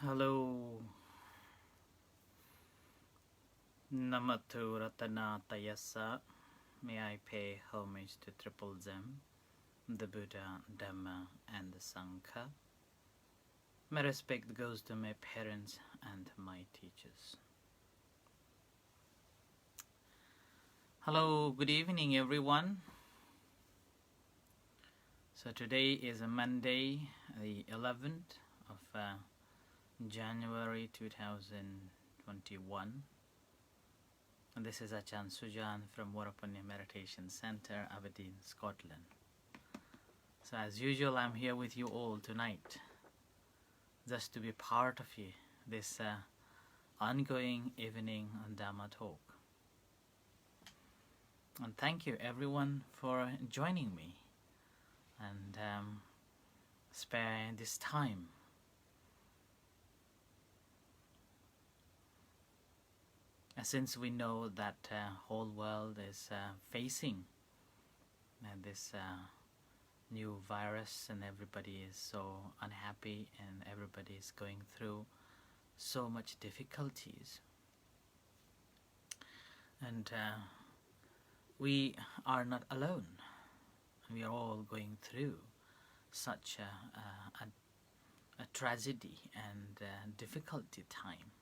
Hello, Namato Ratanatayasa. May I pay homage to Triple Zem, the Buddha, Dhamma, and the Sangha. My respect goes to my parents and my teachers. Hello, good evening, everyone. So today is a Monday, the 11th of January 2021. And this is Achan Sujan from Warapanya Meditation Center, Aberdeen, Scotland. So as usual, I'm here with you all tonight, just to be part of this ongoing evening on Dhamma Talk. And thank you everyone for joining me and spare this time. Since we know that whole world is facing this new virus, and everybody is so unhappy and everybody is going through so much difficulties, and we are not alone. We are all going through such a tragedy and difficulty time.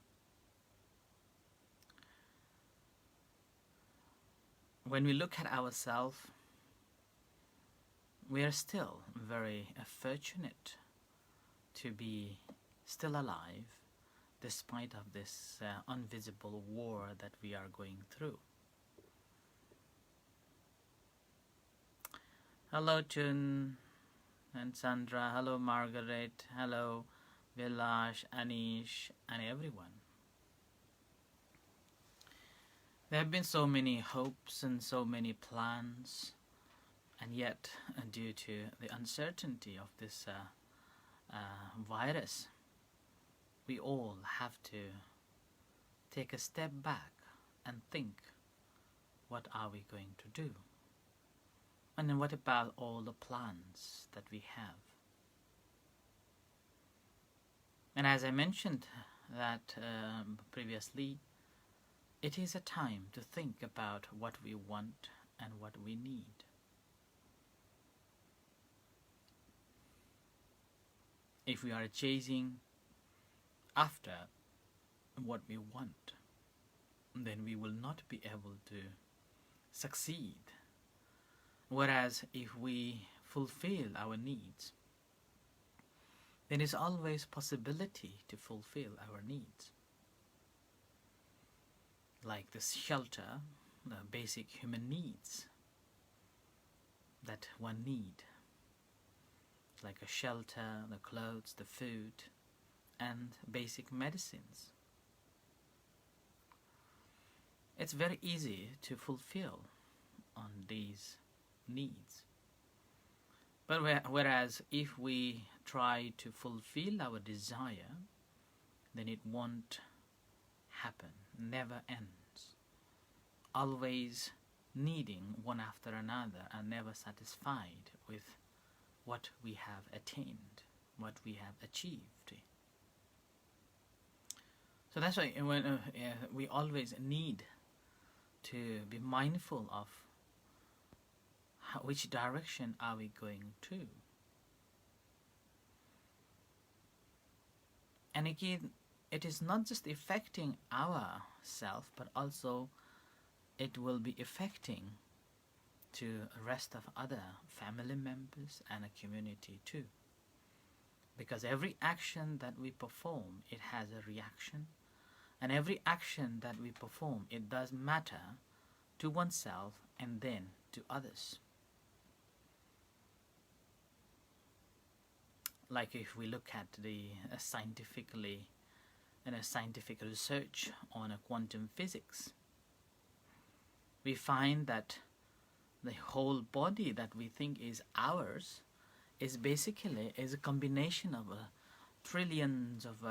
When we look at ourselves, we are still very fortunate to be still alive despite of this invisible war that we are going through. Hello Chun and Sandra, hello Margaret, hello Vilash, Anish, and everyone. There have been so many hopes and so many plans, and yet due to the uncertainty of this virus, we all have to take a step back and think, what are we going to do? And then what about all the plans that we have? And as I mentioned that previously, it is a time to think about what we want and what we need. If we are chasing after what we want, then we will not be able to succeed. Whereas if we fulfill our needs, there is always possibility to fulfill our needs. Like the shelter, the basic human needs that one need, like a shelter, the clothes, the food, and basic medicines. It's very easy to fulfill on these needs. But whereas if we try to fulfill our desire, then it won't happen, never ends. Always needing one after another and never satisfied with what we have attained, what we have achieved. So that's why we always need to be mindful of which direction are we going to. And again, it is not just affecting ourselves, but also it will be affecting to the rest of other family members and a community too. Because every action that we perform, it has a reaction. And every action that we perform, it does matter to oneself and then to others. Like if we look at the scientific research on quantum physics, we find that the whole body that we think is ours is basically a combination of trillions of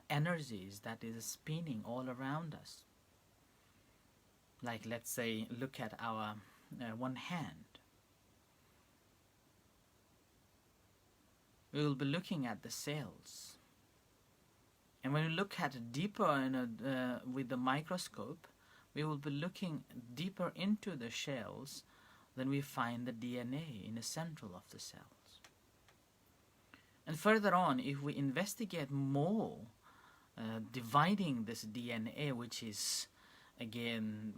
energies that is spinning all around us. Like, let's say, look at our one hand. We will be looking at the cells, And when we look at deeper with the microscope, we will be looking deeper into the shells, then we find the DNA in the central of the cells. And further on, if we investigate more, dividing this DNA, which is again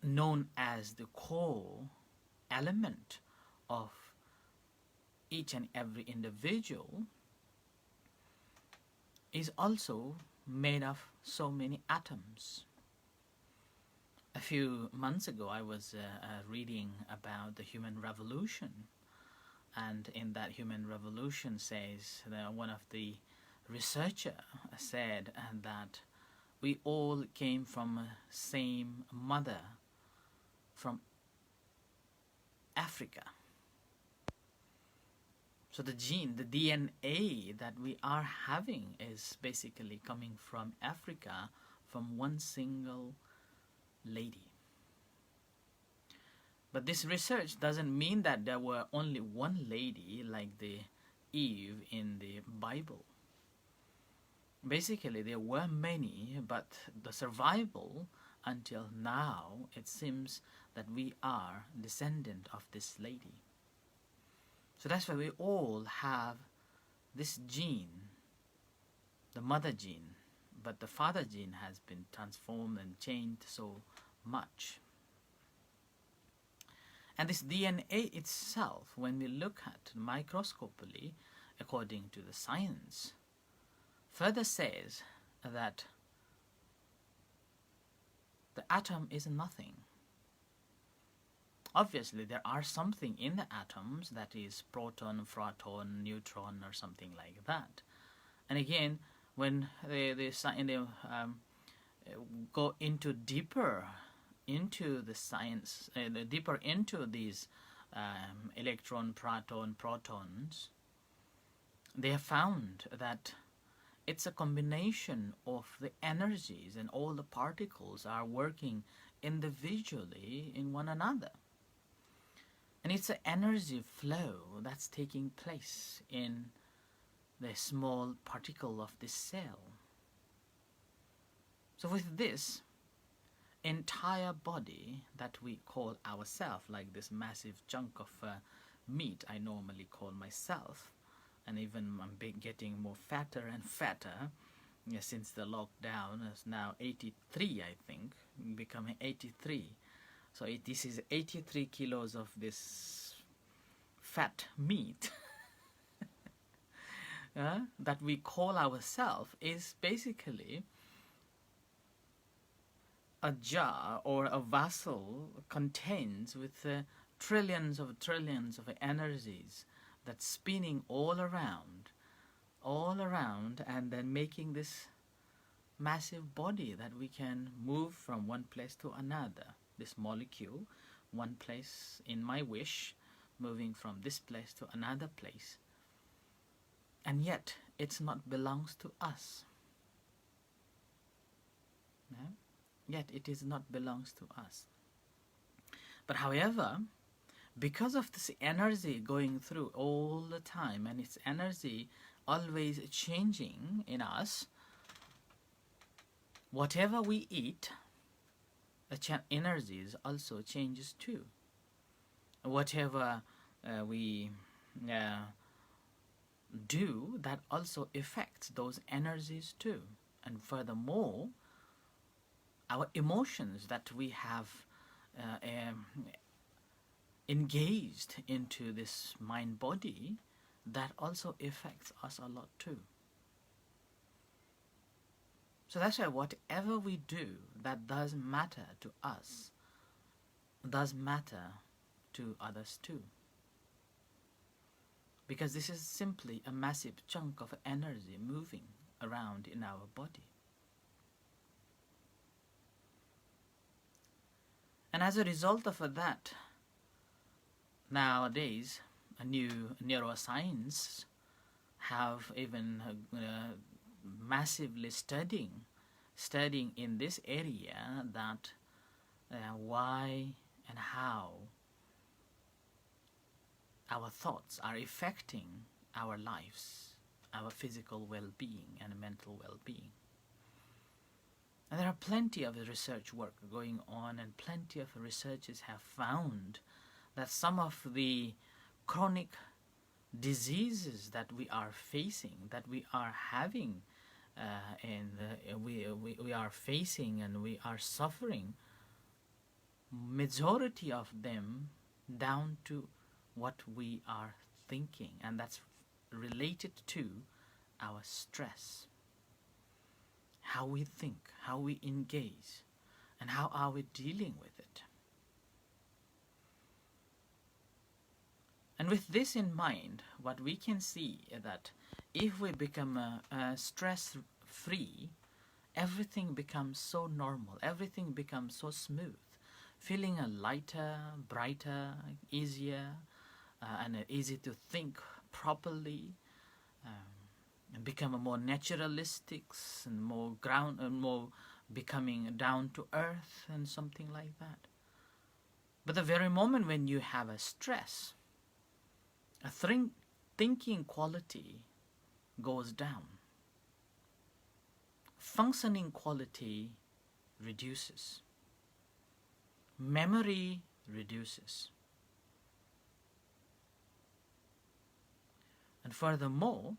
known as the core element of each and every individual, is also made of so many atoms. A few months ago, I was reading about the human revolution, and in that human revolution says that one of the researcher said that we all came from a same mother from Africa. So the gene, the DNA that we are having is basically coming from Africa, from one single lady. But this research doesn't mean that there were only one lady like the Eve in the Bible. Basically, there were many, but the survival until now, it seems that we are descendant of this lady. So that's why we all have this gene, the mother gene, but the father gene has been transformed and changed so much. And this DNA itself, when we look at microscopically, according to the science, further says that the atom is nothing. Obviously, there are something in the atoms that is proton, proton, neutron, or something like that. And again, when they go into deeper into the science, deeper into these electron, proton, protons, they have found that it's a combination of the energies, and all the particles are working individually in one another. And it's an energy flow that's taking place in the small particle of this cell. So with this entire body that we call ourselves, like this massive chunk of meat I normally call myself, and even I'm getting more fatter and fatter since the lockdown is now 83, I think, becoming 83. So this is 83 kilos of this fat meat that we call ourselves is basically a jar or a vessel contains with trillions of energies that's spinning all around, and then making this massive body that we can move from one place to another. This molecule, one place in my wish, moving from this place to another place. And yet, it's not belongs to us. No? Yet, it is not belongs to us. But however, because of this energy going through all the time, and its energy always changing in us, whatever we eat, the energies also changes too. Whatever we do, that also affects those energies too. And furthermore, our emotions that we have engaged into this mind body, that also affects us a lot too. So that's why whatever we do that does matter to us does matter to others too. Because this is simply a massive chunk of energy moving around in our body. And as a result of that, nowadays, a new neuroscience have even massively studying in this area that why and how our thoughts are affecting our lives our physical well-being and mental well-being. And there are plenty of research work going on, and plenty of researchers have found that some of the chronic diseases that we are facing, that we are having, we are facing and we are suffering, majority of them down to what we are thinking, and that's related to our stress, how we think, how we engage, and how are we dealing with it. And with this in mind, what we can see is that if we become stress-free, everything becomes so normal, everything becomes so smooth, feeling lighter, brighter, easier, and easy to think properly, and become more naturalistic and more ground and more becoming down to earth and something like that. But the very moment when you have a stress, a thinking quality goes down. Functioning quality reduces. Memory reduces. And furthermore,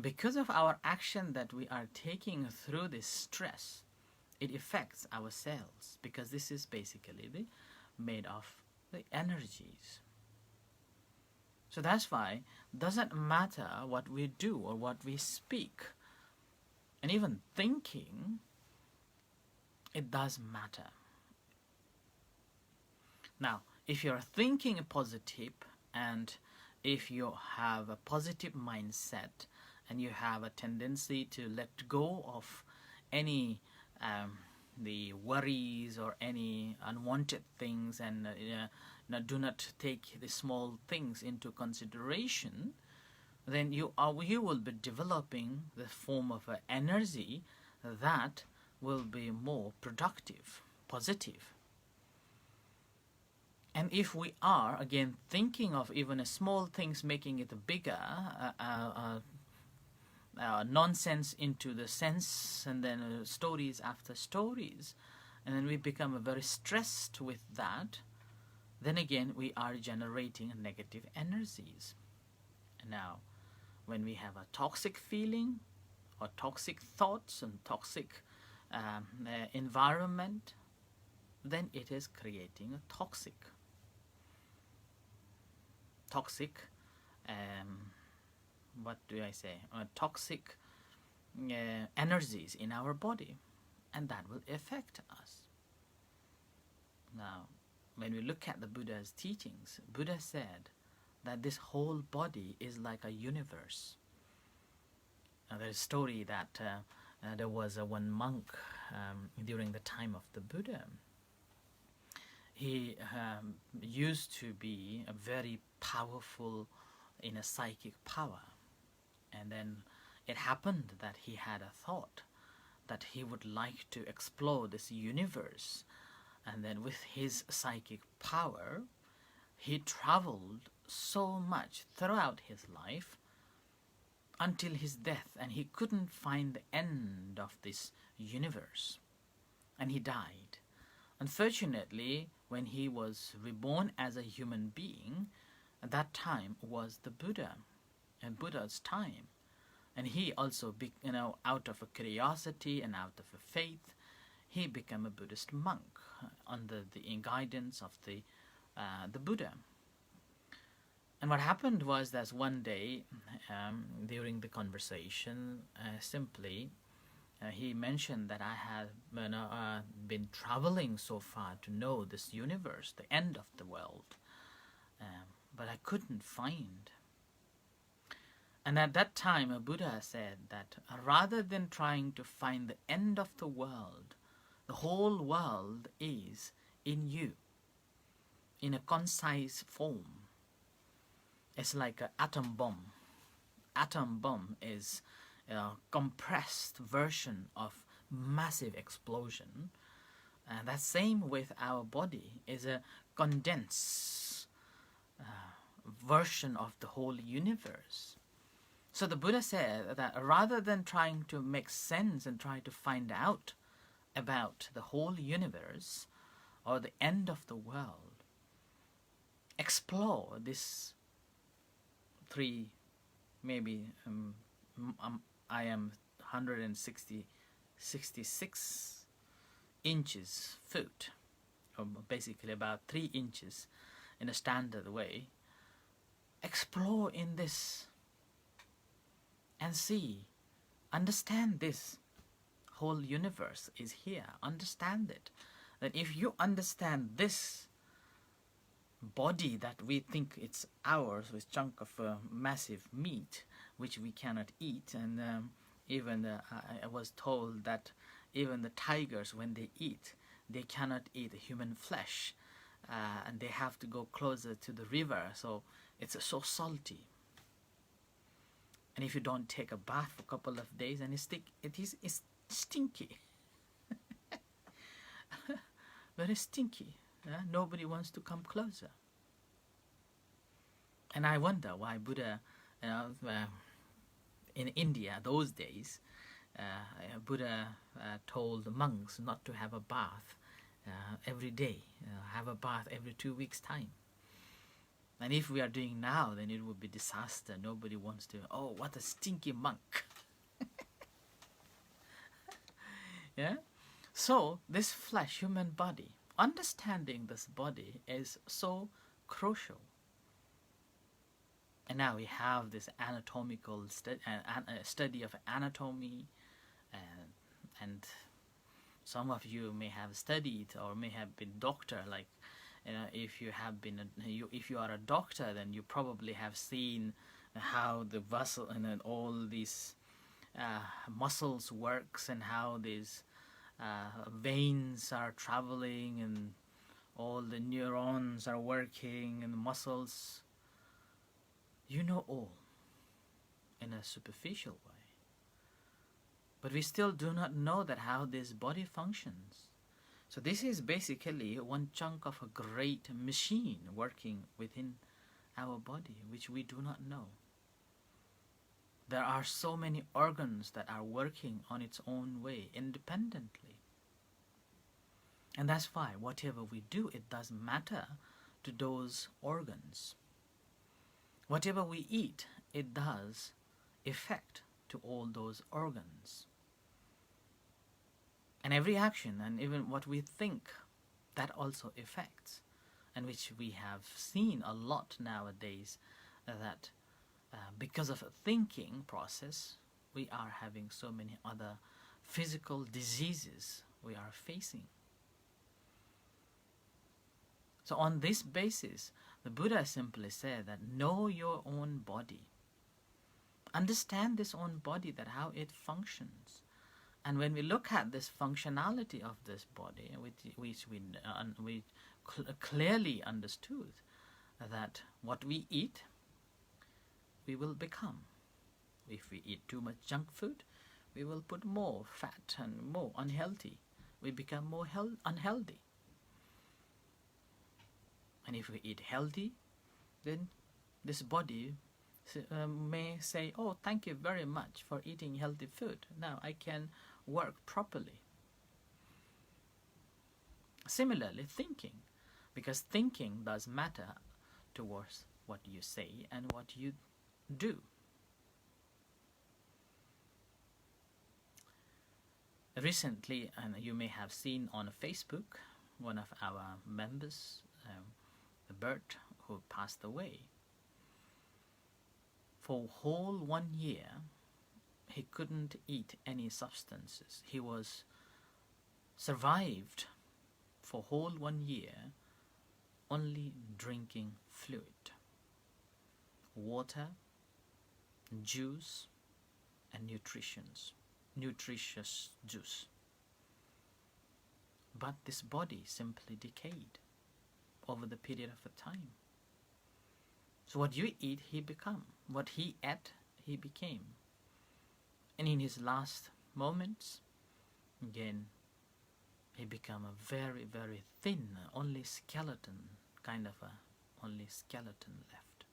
because of our action that we are taking through this stress, it affects our cells, because this is basically made of the energies. So that's why it doesn't matter what we do or what we speak, and even thinking, it does matter. Now, if you're thinking positive, and if you have a positive mindset, and you have a tendency to let go of any the worries or any unwanted things, and do not take the small things into consideration, then you will be developing the form of energy that will be more productive, positive. And if we are again thinking of even a small things, making it bigger, nonsense into the sense, and then stories after stories, and then we become very stressed with that, then again we are generating negative energies. Now, when we have a toxic feeling or toxic thoughts and toxic environment, then it is creating a toxic what do I say? Toxic energies in our body, and that will affect us. Now, when we look at the Buddha's teachings, Buddha said that this whole body is like a universe. Now, there's a story that there was one monk during the time of the Buddha. He used to be a very powerful in a psychic power. And then it happened that he had a thought that he would like to explore this universe. And then with his psychic power, he traveled so much throughout his life until his death. And he couldn't find the end of this universe. And he died. Unfortunately, when he was reborn as a human being, at that time was the Buddha, and Buddha's time. And he also, out of a curiosity and out of a faith, he became a Buddhist monk under the guidance of the Buddha. And what happened was that one day, during the conversation, he mentioned that I had been traveling so far to know this universe, the end of the world, but I couldn't find. And at that time, a Buddha said that rather than trying to find the end of the world, the whole world is in you, in a concise form. It's like an atom bomb. Atom bomb is a compressed version of massive explosion. And that same with our body is a condensed version of the whole universe. So the Buddha said that rather than trying to make sense and try to find out about the whole universe or the end of the world, explore this three, maybe I am 166 inches foot, or basically about 3 inches in a standard way. Explore in this and see, understand this whole universe is here. Understand it. That if you understand this body that we think it's ours, with chunk of massive meat which we cannot eat, and even I was told that even the tigers, when they eat, they cannot eat human flesh, and they have to go closer to the river, so it's so salty. And if you don't take a bath for a couple of days, and it's stinky. Very stinky. Nobody wants to come closer. And I wonder why Buddha, in India those days, Buddha told the monks not to have a bath every day, have a bath every 2 weeks' time. And if we are doing now, then it would be disaster. Nobody wants to, oh, what a stinky monk. Yeah? So, this flesh, human body, understanding this body is so crucial. And now we have this anatomical study of anatomy, and some of you may have studied or may have been doctor, like, if you have been if you are a doctor, then you probably have seen how the vessel and then all these muscles works, and how these veins are traveling, and all the neurons are working, and the muscles. You know all in a superficial way, but we still do not know that how this body functions. So this is basically one chunk of a great machine working within our body, which we do not know. There are so many organs that are working on its own way, independently. And that's why whatever we do, it does matter to those organs. Whatever we eat, it does affect to all those organs. And every action, and even what we think, that also affects, and which we have seen a lot nowadays, that because of a thinking process, we are having so many other physical diseases we are facing. So on this basis, the Buddha simply said that know your own body. Understand this own body, that how it functions. And when we look at this functionality of this body, which we clearly understood that what we eat, we will become. If we eat too much junk food, we will put more fat and more unhealthy. We become more unhealthy. And if we eat healthy, then this body may say, oh, thank you very much for eating healthy food. Now I can work properly. Similarly, thinking, because thinking does matter towards what you say and what you do. Recently, and you may have seen on Facebook, one of our members, Bert, who passed away. For whole 1 year, he couldn't eat any substances. He was survived for whole 1 year only drinking fluid, water, juice, and nutritious juice. But this body simply decayed over the period of a time. So what you eat, he become. What he ate, he became. And in his last moments, again, he became a very, very thin, only skeleton, only skeleton left.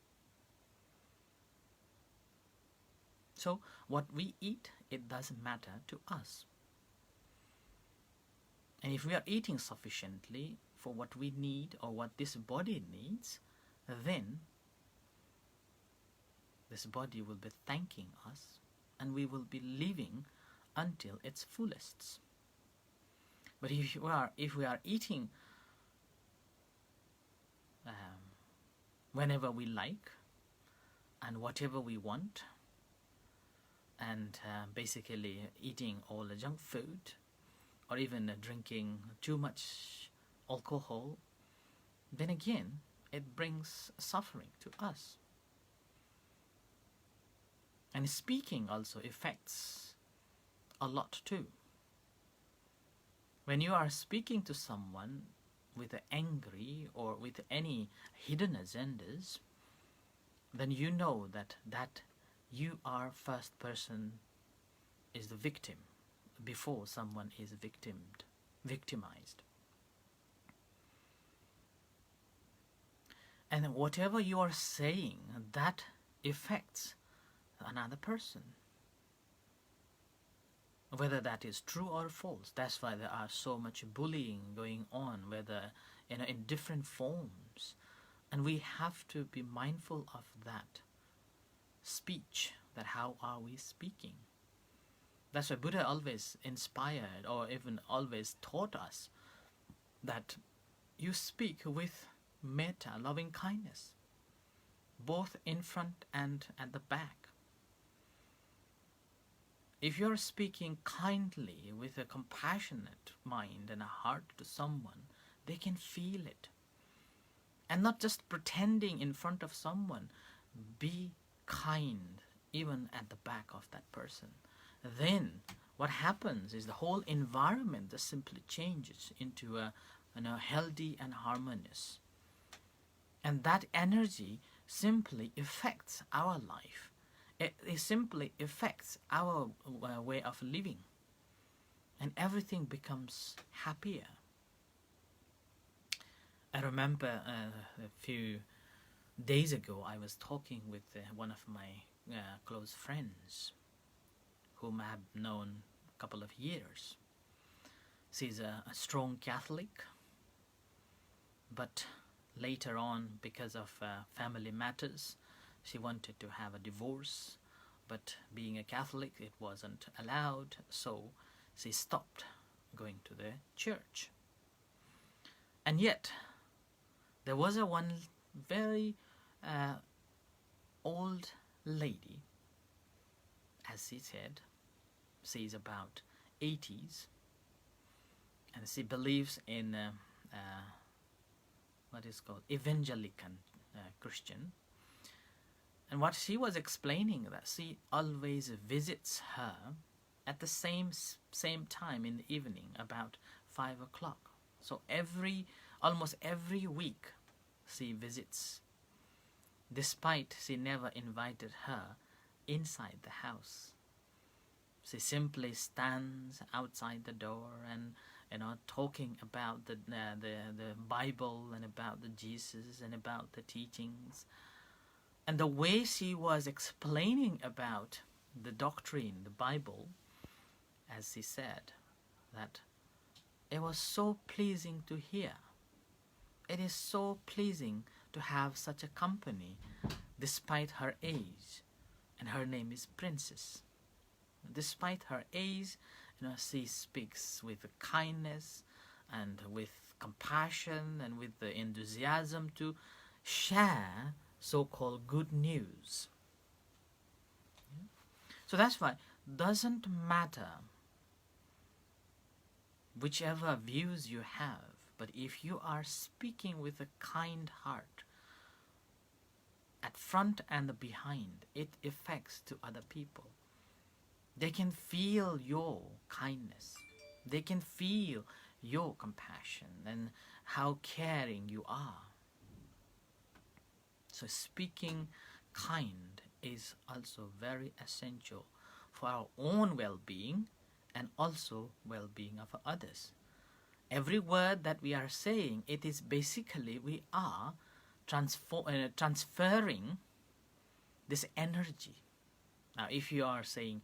So what we eat, it doesn't matter to us. And if we are eating sufficiently for what we need or what this body needs, then this body will be thanking us and we will be living until its fullest. But if we are eating whenever we like and whatever we want, and basically eating all the junk food, or even drinking too much alcohol, then again it brings suffering to us. And speaking also affects a lot too. When you are speaking to someone with angry or with any hidden agendas, then you know that you are first person is the victim before someone is victimized. And whatever you are saying, that affects another person. Whether that is true or false. That's why there are so much bullying going on, whether in different forms. And we have to be mindful of that speech, that how are we speaking. That's why Buddha always inspired or even always taught us that you speak with metta, loving kindness, both in front and at the back. If you're speaking kindly with a compassionate mind and a heart to someone, they can feel it. And not just pretending in front of someone, be kind even at the back of that person. Then what happens is the whole environment just simply changes into a healthy and harmonious. And that energy simply affects our life. It simply affects our way of living. And everything becomes happier. I remember a few days ago I was talking with one of my close friends whom I have known a couple of years. She's a strong Catholic, but later on, because of family matters, she wanted to have a divorce, but being a Catholic, it wasn't allowed, so she stopped going to the church. And yet, there was one very old lady, as she said. She's about 80s, and she believes in what is called evangelical Christian. And what she was explaining, that she always visits her at the same time in the evening, about 5 o'clock. So almost every week she visits, despite she never invited her inside the house. She simply stands outside the door and talking about the Bible and about the Jesus and about the teachings. And the way she was explaining about the doctrine, the Bible, as she said, that it was so pleasing to hear. It is so pleasing to have such a company despite her age. And her name is Princess. Despite her age, she speaks with kindness and with compassion and with the enthusiasm to share so-called good news. So that's why it doesn't matter whichever views you have, but if you are speaking with a kind heart, at front and behind, it affects to other people. They can feel your kindness. They can feel your compassion and how caring you are. So speaking kind is also very essential for our own well-being and also well-being of others. Every word that we are saying, it is basically we are transferring this energy Now, if you are saying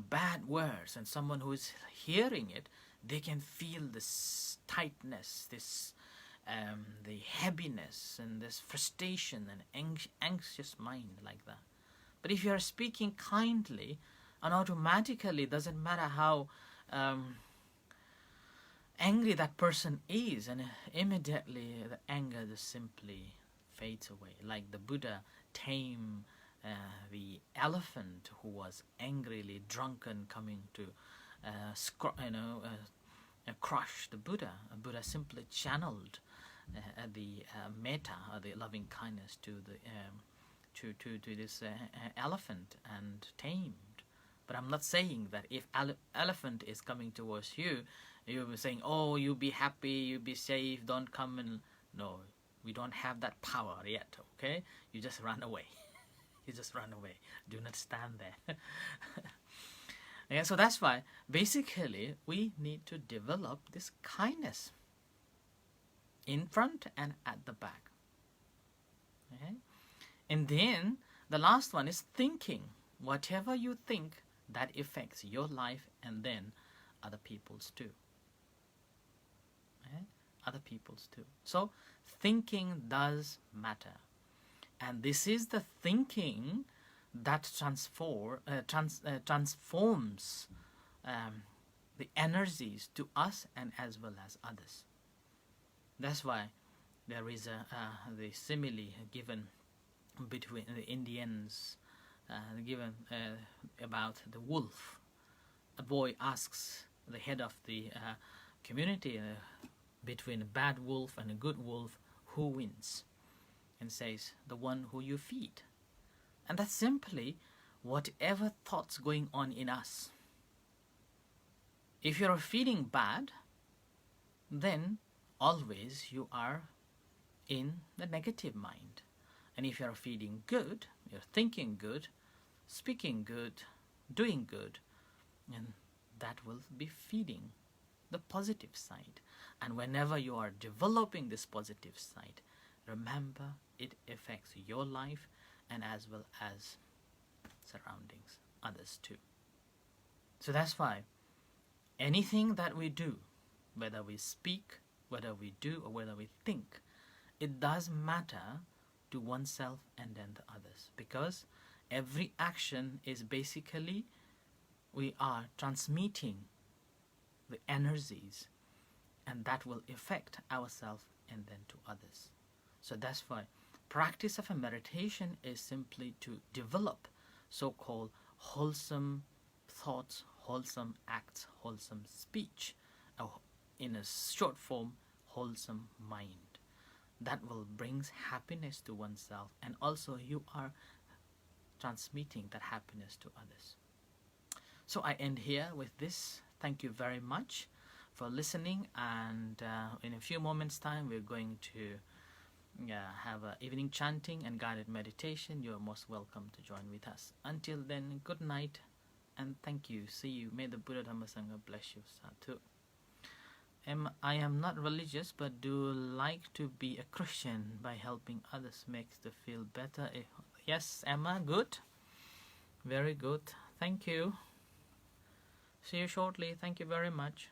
bad words and someone who is hearing it, they can feel this tightness, this the heaviness and this frustration and anxious mind like that. But if you are speaking kindly, and automatically, doesn't matter how angry that person is, and immediately the anger just simply fades away. Like the Buddha tamed the elephant who was angrily drunken, coming to crush the Buddha. Buddha simply channeled the metta, or the loving kindness, to this elephant and tamed. But I'm not saying that if elephant is coming towards you, you'll be saying, "Oh, you be happy, you be safe, don't come." And no, we don't have that power yet. Okay, you just run away. You just run away. Do not stand there. Yeah, so that's why basically we need to develop this kindness in front and at the back. Okay? And then the last one is thinking. Whatever you think, that affects your life and then other people's too. Okay? Other people's too. So thinking does matter. And this is the thinking that transforms the energies to us and as well as others. That's why there is the simile given between the Indians, given about the wolf. A boy asks the head of the community, between a bad wolf and a good wolf, who wins? And says, the one who you feed. And that's simply whatever thoughts going on in us. If you're feeding bad, then always you are in the negative mind. And if you're feeding good, you're thinking good, speaking good, doing good, and that will be feeding the positive side. And whenever you are developing this positive side, remember it affects your life and as well as surroundings, others too. So that's why anything that we do, whether we speak, whether we do, or whether we think, it does matter to oneself and then the others. Because every action is basically, we are transmitting the energies, and that will affect ourselves and then to others. So that's why practice of a meditation is simply to develop so-called wholesome thoughts, wholesome acts, wholesome speech, in a short form, wholesome mind. That will bring happiness to oneself, and also you are transmitting that happiness to others. So I end here with this. Thank you very much for listening, and in a few moments time we're going to have an evening chanting and guided meditation. You're most welcome to join with us. Until then, good night and thank you. See you. May the Buddha Dhamma Sangha bless you. Sadhu. I am not religious, but do like to be a Christian by helping others makes them feel better. Yes, Emma, good. Very good. Thank you. See you shortly. Thank you very much.